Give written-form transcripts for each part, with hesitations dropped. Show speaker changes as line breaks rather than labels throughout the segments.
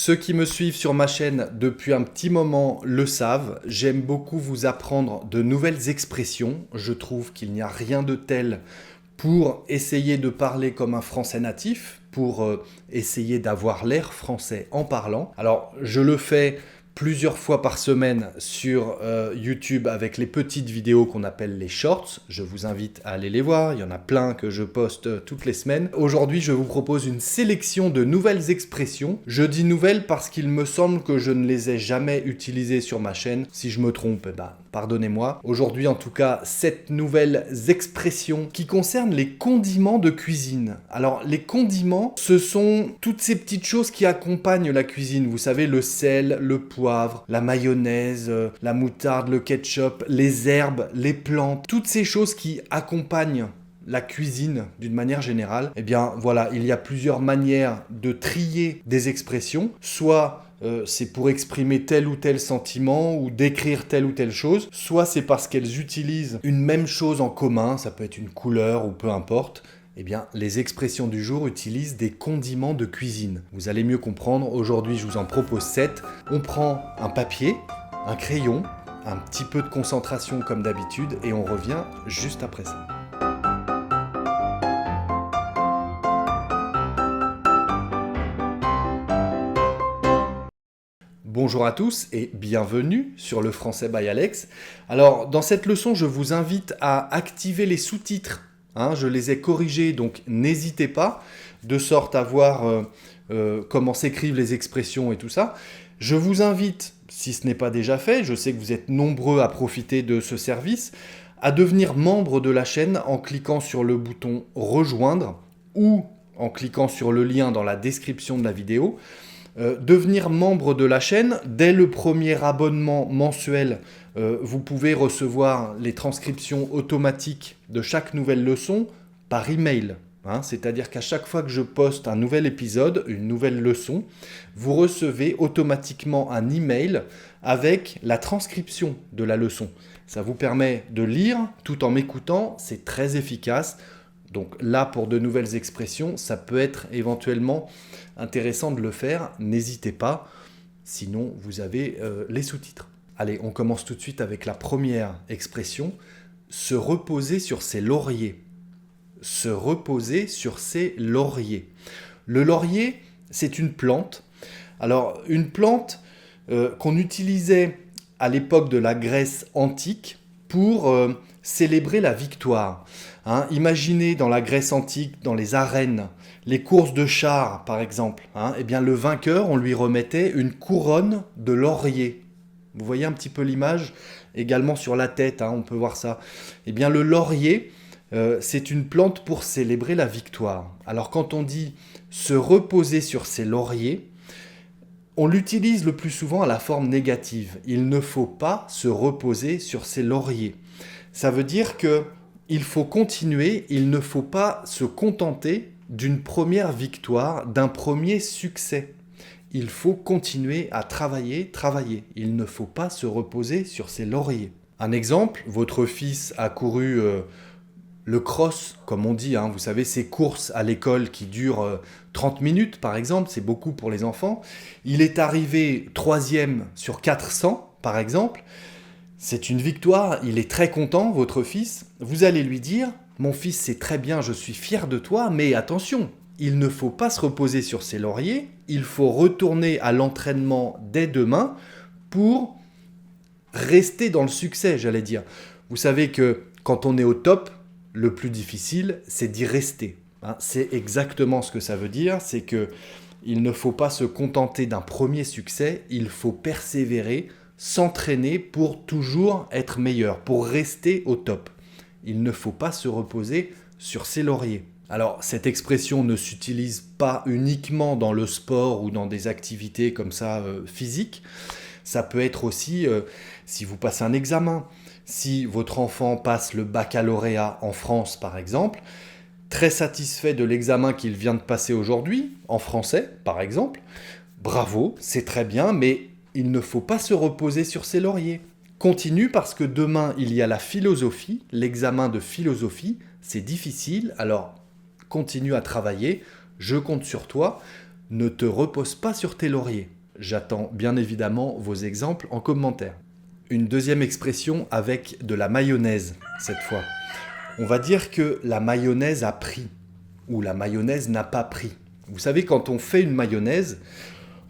Ceux qui me suivent sur ma chaîne depuis un petit moment le savent, j'aime beaucoup vous apprendre de nouvelles expressions. Je trouve qu'il n'y a rien de tel pour essayer de parler comme un français natif, pour essayer d'avoir l'air français en parlant. Alors, je le fais plusieurs fois par semaine sur YouTube avec les petites vidéos qu'on appelle les shorts. Je vous invite à aller les voir, il y en a plein que je poste toutes les semaines. Aujourd'hui, je vous propose une sélection de nouvelles expressions. Je dis nouvelles parce qu'il me semble que je ne les ai jamais utilisées sur ma chaîne. Si je me trompe, pardonnez-moi. Aujourd'hui, en tout cas, 7 nouvelles expressions qui concernent les condiments de cuisine. Alors, les condiments, ce sont toutes ces petites choses qui accompagnent la cuisine. Vous savez, le sel, le poivre, la mayonnaise, la moutarde, le ketchup, les herbes, les plantes, toutes ces choses qui accompagnent la cuisine d'une manière générale. Eh bien voilà, il y a plusieurs manières de trier des expressions, soit c'est pour exprimer tel ou tel sentiment ou décrire telle ou telle chose, soit c'est parce qu'elles utilisent une même chose en commun, ça peut être une couleur ou peu importe. Eh bien, les expressions du jour utilisent des condiments de cuisine. Vous allez mieux comprendre, aujourd'hui je vous en propose 7. On prend un papier, un crayon, un petit peu de concentration comme d'habitude et on revient juste après ça. Bonjour à tous et bienvenue sur le Français by Alex. Alors, dans cette leçon, je vous invite à activer les sous-titres. Je les ai corrigés, donc n'hésitez pas, de sorte à voir comment s'écrivent les expressions et tout ça. Je vous invite, si ce n'est pas déjà fait, je sais que vous êtes nombreux à profiter de ce service, à devenir membre de la chaîne en cliquant sur le bouton « Rejoindre » ou en cliquant sur le lien dans la description de la vidéo. Devenir membre de la chaîne, dès le premier abonnement mensuel, vous pouvez recevoir les transcriptions automatiques de chaque nouvelle leçon par email. C'est-à-dire qu'à chaque fois que je poste un nouvel épisode, une nouvelle leçon, vous recevez automatiquement un email avec la transcription de la leçon. Ça vous permet de lire tout en m'écoutant, c'est très efficace. Donc là, pour de nouvelles expressions, ça peut être éventuellement intéressant de le faire. N'hésitez pas, sinon vous avez les sous-titres. Allez, on commence tout de suite avec la première expression. Se reposer sur ses lauriers. Se reposer sur ses lauriers. Le laurier, c'est une plante. Alors, une plante qu'on utilisait à l'époque de la Grèce antique pour célébrer la victoire. Imaginez dans la Grèce antique, dans les arènes, les courses de chars par exemple, eh bien le vainqueur, on lui remettait une couronne de laurier. Vous voyez un petit peu l'image, également sur la tête, on peut voir ça. Eh bien le laurier, c'est une plante pour célébrer la victoire. Alors quand on dit se reposer sur ses lauriers, on l'utilise le plus souvent à la forme négative. Il ne faut pas se reposer sur ses lauriers. Ça veut dire que il faut continuer, il ne faut pas se contenter d'une première victoire, d'un premier succès. Il faut continuer à travailler. Il ne faut pas se reposer sur ses lauriers. Un exemple, votre fils a couru le cross, comme on dit, vous savez, ces courses à l'école qui durent 30 minutes, par exemple, c'est beaucoup pour les enfants. Il est arrivé 3e sur 400, par exemple. C'est une victoire, il est très content, votre fils. Vous allez lui dire « Mon fils, c'est très bien, je suis fier de toi, mais attention, il ne faut pas se reposer sur ses lauriers, il faut retourner à l'entraînement dès demain pour rester dans le succès, j'allais dire. » Vous savez que quand on est au top, le plus difficile, c'est d'y rester. C'est exactement ce que ça veut dire, c'est qu'il ne faut pas se contenter d'un premier succès, il faut persévérer, s'entraîner pour toujours être meilleur, pour rester au top. Il ne faut pas se reposer sur ses lauriers. Alors, cette expression ne s'utilise pas uniquement dans le sport ou dans des activités comme ça physiques. Ça peut être aussi si vous passez un examen, si votre enfant passe le baccalauréat en France par exemple, très satisfait de l'examen qu'il vient de passer aujourd'hui, en français par exemple, bravo, c'est très bien, mais il ne faut pas se reposer sur ses lauriers. Continue parce que demain, il y a la philosophie, l'examen de philosophie. C'est difficile, alors continue à travailler. Je compte sur toi Ne te repose pas sur tes lauriers. J'attends bien évidemment vos exemples en commentaire. Une deuxième expression avec de la mayonnaise, cette fois. On va dire que la mayonnaise a pris, ou la mayonnaise n'a pas pris. Vous savez, quand on fait une mayonnaise,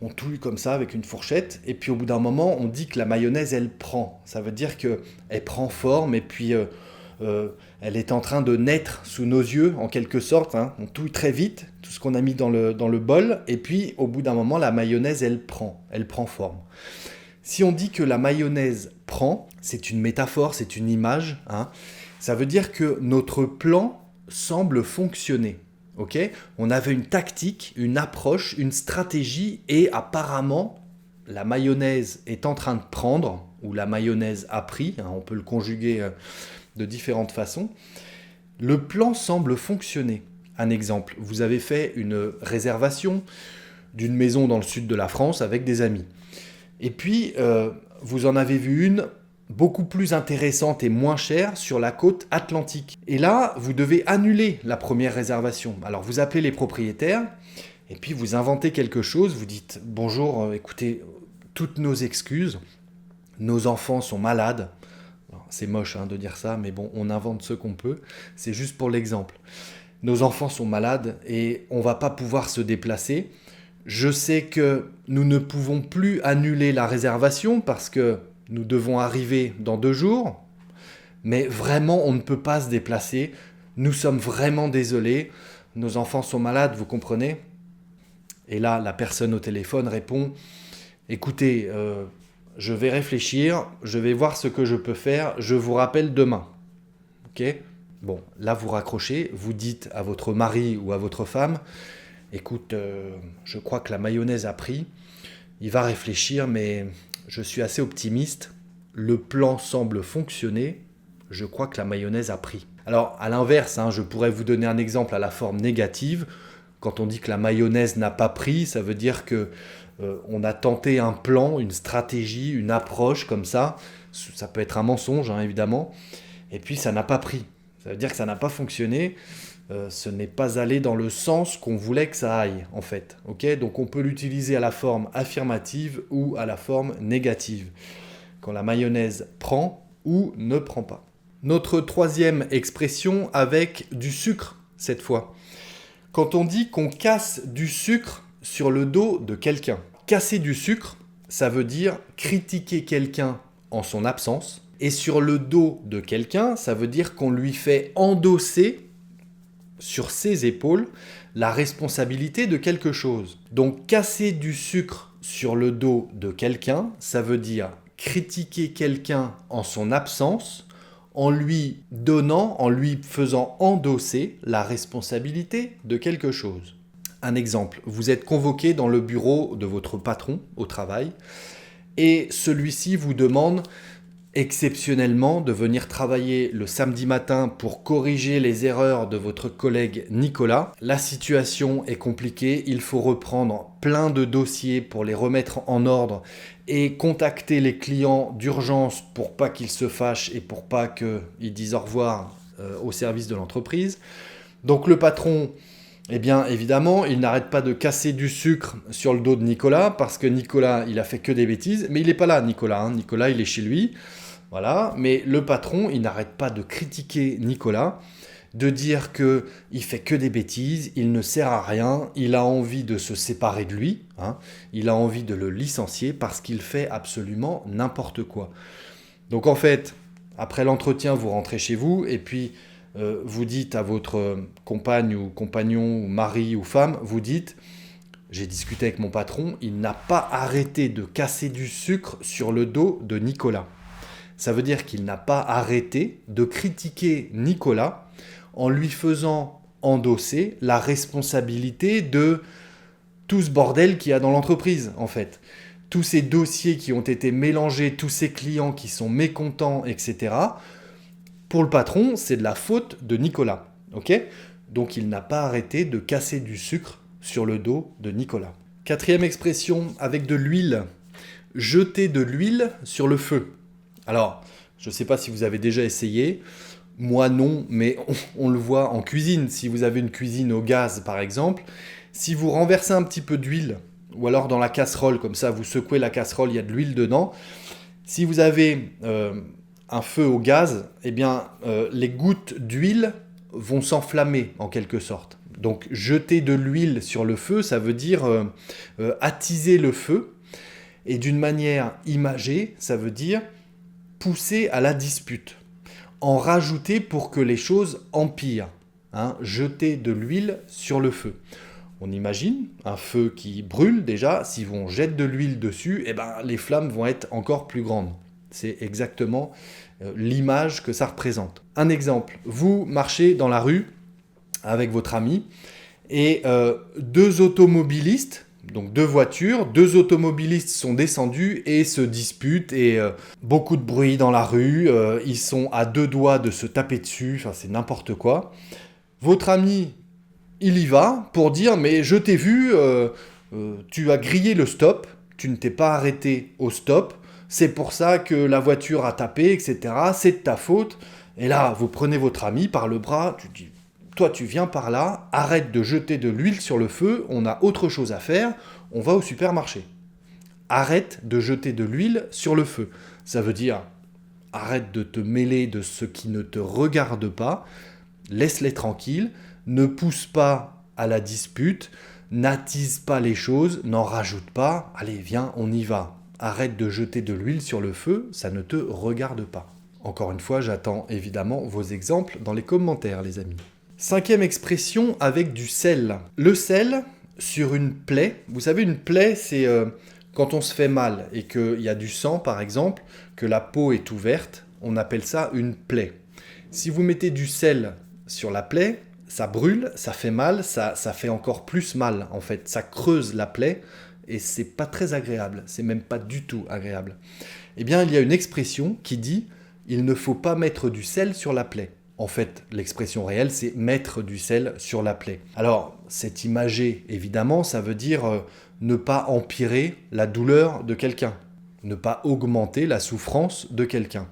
on touille comme ça avec une fourchette, et puis au bout d'un moment, on dit que la mayonnaise, elle prend. Ça veut dire qu'elle prend forme, et puis elle est en train de naître sous nos yeux, en quelque sorte. Hein. On touille très vite tout ce qu'on a mis dans le bol, et puis au bout d'un moment, la mayonnaise, elle prend forme. Si on dit que la mayonnaise prend, c'est une métaphore, c'est une image, hein. Ça veut dire que notre plan semble fonctionner. Okay, on avait une tactique, une approche, une stratégie, et apparemment, la mayonnaise est en train de prendre, ou la mayonnaise a pris, hein, on peut le conjuguer de différentes façons. Le plan semble fonctionner. Un exemple, vous avez fait une réservation d'une maison dans le sud de la France avec des amis. Et puis, vous en avez vu une beaucoup plus intéressante et moins chère sur la côte atlantique. Et là, vous devez annuler la première réservation. Alors, vous appelez les propriétaires, et puis vous inventez quelque chose, vous dites « Bonjour, écoutez, toutes nos excuses, nos enfants sont malades. » C'est moche de dire ça, mais bon, on invente ce qu'on peut, c'est juste pour l'exemple. Nos enfants sont malades et on ne va pas pouvoir se déplacer. Je sais que nous ne pouvons plus annuler la réservation parce que nous devons arriver dans 2 jours, mais vraiment, on ne peut pas se déplacer. Nous sommes vraiment désolés. Nos enfants sont malades, vous comprenez ? Et là, la personne au téléphone répond « Écoutez, je vais réfléchir, je vais voir ce que je peux faire, je vous rappelle demain. » Ok ? Bon, là, vous raccrochez, vous dites à votre mari ou à votre femme « Écoute, je crois que la mayonnaise a pris. Il va réfléchir, mais... je suis assez optimiste, le plan semble fonctionner, je crois que la mayonnaise a pris. » Alors, à l'inverse, je pourrais vous donner un exemple à la forme négative. Quand on dit que la mayonnaise n'a pas pris, ça veut dire qu'on a tenté un plan, une stratégie, une approche comme ça. Ça peut être un mensonge, évidemment. Et puis, ça n'a pas pris. Ça veut dire que ça n'a pas fonctionné. Ce n'est pas allé dans le sens qu'on voulait que ça aille, en fait. Okay, donc on peut l'utiliser à la forme affirmative ou à la forme négative, quand la mayonnaise prend ou ne prend pas. Notre troisième expression avec du sucre, cette fois. Quand on dit qu'on casse du sucre sur le dos de quelqu'un. Casser du sucre, ça veut dire critiquer quelqu'un en son absence. Et sur le dos de quelqu'un, ça veut dire qu'on lui fait endosser sur ses épaules la responsabilité de quelque chose. Donc casser du sucre sur le dos de quelqu'un, ça veut dire critiquer quelqu'un en son absence, en lui donnant, en lui faisant endosser la responsabilité de quelque chose. Un exemple, vous êtes convoqué dans le bureau de votre patron au travail et celui-ci vous demande exceptionnellement de venir travailler le samedi matin pour corriger les erreurs de votre collègue Nicolas. La situation est compliquée, il faut reprendre plein de dossiers pour les remettre en ordre et contacter les clients d'urgence pour pas qu'ils se fâchent et pour pas qu'ils disent au revoir au service de l'entreprise. Donc le patron, eh bien évidemment, il n'arrête pas de casser du sucre sur le dos de Nicolas parce que Nicolas, il a fait que des bêtises, mais il n'est pas là Nicolas, Nicolas il est chez lui. Voilà, mais le patron, il n'arrête pas de critiquer Nicolas, de dire qu'il fait que des bêtises, il ne sert à rien, il a envie de se séparer de lui, il a envie de le licencier parce qu'il fait absolument n'importe quoi. Donc en fait, après l'entretien, vous rentrez chez vous et puis vous dites à votre compagne ou compagnon ou mari ou femme, vous dites « J'ai discuté avec mon patron, il n'a pas arrêté de casser du sucre sur le dos de Nicolas. » Ça veut dire qu'il n'a pas arrêté de critiquer Nicolas en lui faisant endosser la responsabilité de tout ce bordel qu'il y a dans l'entreprise, en fait. Tous ces dossiers qui ont été mélangés, tous ces clients qui sont mécontents, etc. Pour le patron, c'est de la faute de Nicolas. Okay ? Donc il n'a pas arrêté de casser du sucre sur le dos de Nicolas. Quatrième expression, avec de l'huile. Jeter de l'huile sur le feu. Alors, je ne sais pas si vous avez déjà essayé, moi non, mais on le voit en cuisine. Si vous avez une cuisine au gaz par exemple, Si vous renversez un petit peu d'huile, ou alors dans la casserole, comme ça vous secouez la casserole, il y a de l'huile dedans. Si vous avez un feu au gaz, eh bien les gouttes d'huile vont s'enflammer en quelque sorte. Donc jeter de l'huile sur le feu, ça veut dire attiser le feu. Et d'une manière imagée, ça veut dire pousser à la dispute. En rajouter pour que les choses empirent. Jeter de l'huile sur le feu. On imagine un feu qui brûle déjà, si on jette de l'huile dessus, eh ben, les flammes vont être encore plus grandes. C'est exactement l'image que ça représente. Un exemple, vous marchez dans la rue avec votre ami et deux automobilistes, donc deux voitures, deux automobilistes sont descendus et se disputent et beaucoup de bruit dans la rue, ils sont à deux doigts de se taper dessus, enfin c'est n'importe quoi. Votre ami, il y va pour dire « mais je t'ai vu, tu as grillé le stop, tu ne t'es pas arrêté au stop, c'est pour ça que la voiture a tapé, etc. C'est de ta faute. » Et là, vous prenez votre ami par le bras, tu dis « toi tu viens par là, arrête de jeter de l'huile sur le feu, on a autre chose à faire, on va au supermarché. » Arrête de jeter de l'huile sur le feu. Ça veut dire arrête de te mêler de ce qui ne te regarde pas, laisse-les tranquilles, ne pousse pas à la dispute, n'attise pas les choses, n'en rajoute pas, allez viens, on y va. Arrête de jeter de l'huile sur le feu, ça ne te regarde pas. Encore une fois, j'attends évidemment vos exemples dans les commentaires, les amis. 5e expression avec du sel. Le sel sur une plaie. Vous savez, une plaie, c'est quand on se fait mal et qu'il y a du sang, par exemple, que la peau est ouverte, on appelle ça une plaie. Si vous mettez du sel sur la plaie, ça brûle, ça fait mal, ça fait encore plus mal, en fait. Ça creuse la plaie. Et c'est pas très agréable, c'est même pas du tout agréable. Eh bien, il y a une expression qui dit « il ne faut pas mettre du sel sur la plaie ». En fait, l'expression réelle, c'est « mettre du sel sur la plaie ». Alors, c'est imagé, évidemment, ça veut dire ne pas empirer la douleur de quelqu'un, ne pas augmenter la souffrance de quelqu'un.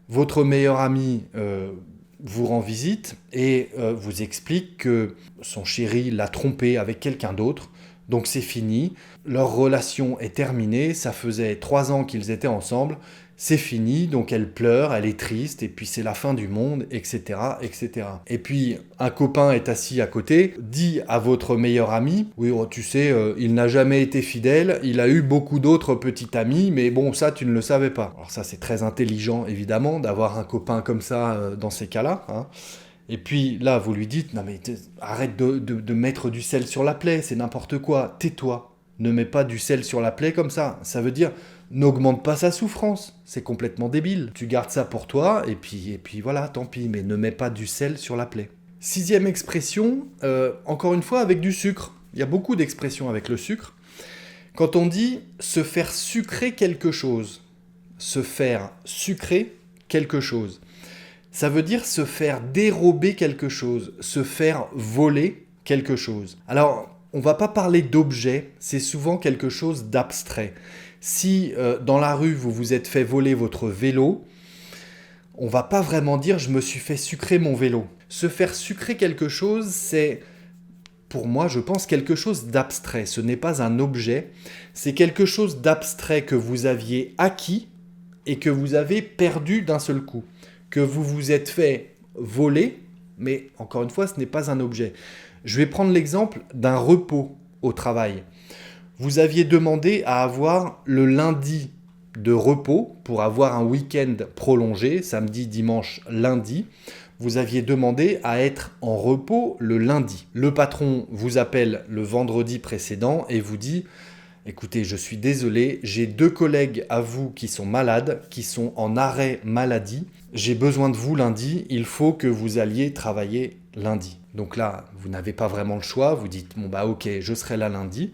Votre meilleur ami vous rend visite et vous explique que son chéri l'a trompé avec quelqu'un d'autre. Donc c'est fini, leur relation est terminée, ça faisait 3 ans qu'ils étaient ensemble, c'est fini, donc elle pleure, elle est triste, et puis c'est la fin du monde, etc., etc. Et puis un copain est assis à côté, dit à votre meilleur ami, oui, oh, tu sais, il n'a jamais été fidèle, il a eu beaucoup d'autres petits amis, mais bon, ça tu ne le savais pas. Alors ça c'est très intelligent, évidemment, d'avoir un copain comme ça dans ces cas-là, hein. Et puis là, vous lui dites, non mais arrête de mettre du sel sur la plaie, c'est n'importe quoi, tais-toi. Ne mets pas du sel sur la plaie comme ça. Ça veut dire, n'augmente pas sa souffrance, c'est complètement débile. Tu gardes ça pour toi, et puis voilà, tant pis, mais ne mets pas du sel sur la plaie. 6e expression, encore une fois avec du sucre. Il y a beaucoup d'expressions avec le sucre. Quand on dit se faire sucrer quelque chose, se faire sucrer quelque chose, ça veut dire se faire dérober quelque chose, se faire voler quelque chose. Alors, on ne va pas parler d'objet, c'est souvent quelque chose d'abstrait. Si dans la rue, vous vous êtes fait voler votre vélo, on ne va pas vraiment dire « je me suis fait sucrer mon vélo ». Se faire sucrer quelque chose, c'est, pour moi, je pense, quelque chose d'abstrait. Ce n'est pas un objet, c'est quelque chose d'abstrait que vous aviez acquis et que vous avez perdu d'un seul coup. Que vous vous êtes fait voler, mais encore une fois, ce n'est pas un objet. Je vais prendre l'exemple d'un repos au travail. Vous aviez demandé à avoir le lundi de repos pour avoir un week-end prolongé, samedi, dimanche, lundi. Vous aviez demandé à être en repos le lundi. Le patron vous appelle le vendredi précédent et vous dit « Écoutez, je suis désolé, j'ai 2 collègues à vous qui sont malades, qui sont en arrêt maladie. J'ai besoin de vous lundi, il faut que vous alliez travailler lundi. » Donc là, vous n'avez pas vraiment le choix, vous dites « Bon bah ok, je serai là lundi »,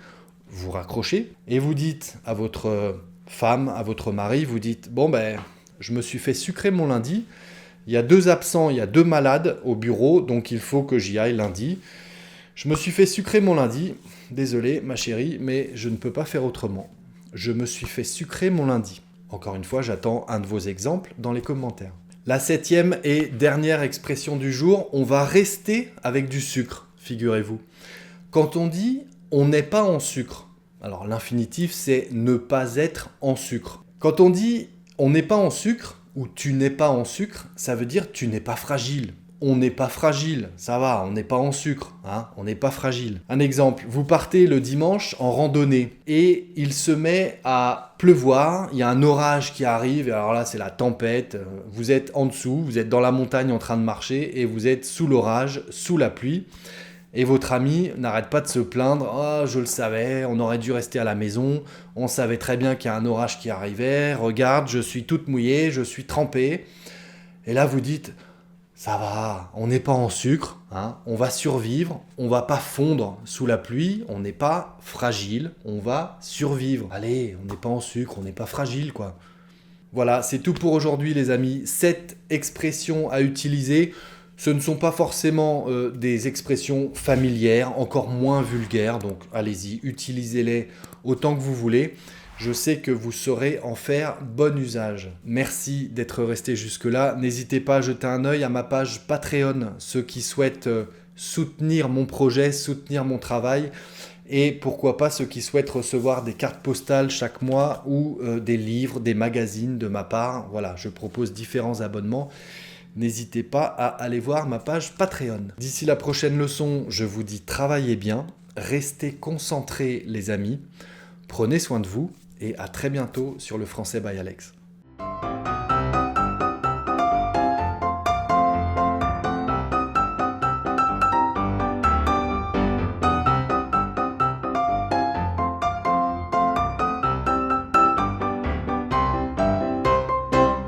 vous raccrochez et vous dites à votre femme, à votre mari, vous dites « Bon ben, je me suis fait sucrer mon lundi, il y a 2 absents, il y a 2 malades au bureau, donc il faut que j'y aille lundi. Je me suis fait sucrer mon lundi, désolé ma chérie, mais je ne peux pas faire autrement. Je me suis fait sucrer mon lundi. » Encore une fois, j'attends un de vos exemples dans les commentaires. La 7e et dernière expression du jour, on va rester avec du sucre, figurez-vous. Quand on dit on n'est pas en sucre, alors l'infinitif c'est ne pas être en sucre. Quand on dit on n'est pas en sucre ou tu n'es pas en sucre, ça veut dire tu n'es pas fragile. On n'est pas fragile, ça va, on n'est pas en sucre, hein, on n'est pas fragile. Un exemple, vous partez le dimanche en randonnée et il se met à pleuvoir, il y a un orage qui arrive, et alors là c'est la tempête, vous êtes en dessous, vous êtes dans la montagne en train de marcher et vous êtes sous l'orage, sous la pluie. Et votre ami n'arrête pas de se plaindre. « Oh, je le savais, on aurait dû rester à la maison. On savait très bien qu'il y a un orage qui arrivait. Regarde, je suis toute mouillée, je suis trempée. » Et là, vous dites « Ça va, on n'est pas en sucre, hein, on va survivre, on va pas fondre sous la pluie, on n'est pas fragile, on va survivre. Allez, on n'est pas en sucre, on n'est pas fragile, quoi. » Voilà, c'est tout pour aujourd'hui, les amis. 7 expressions à utiliser. Ce ne sont pas forcément des expressions familières, encore moins vulgaires, donc allez-y, utilisez-les autant que vous voulez. Je sais que vous saurez en faire bon usage. Merci d'être resté jusque-là. N'hésitez pas à jeter un œil à ma page Patreon, ceux qui souhaitent soutenir mon projet, soutenir mon travail, et pourquoi pas ceux qui souhaitent recevoir des cartes postales chaque mois ou des livres, des magazines de ma part. Voilà, je propose différents abonnements. N'hésitez pas à aller voir ma page Patreon. D'ici la prochaine leçon, je vous dis travaillez bien, restez concentrés les amis, prenez soin de vous et à très bientôt sur le Français by Alex.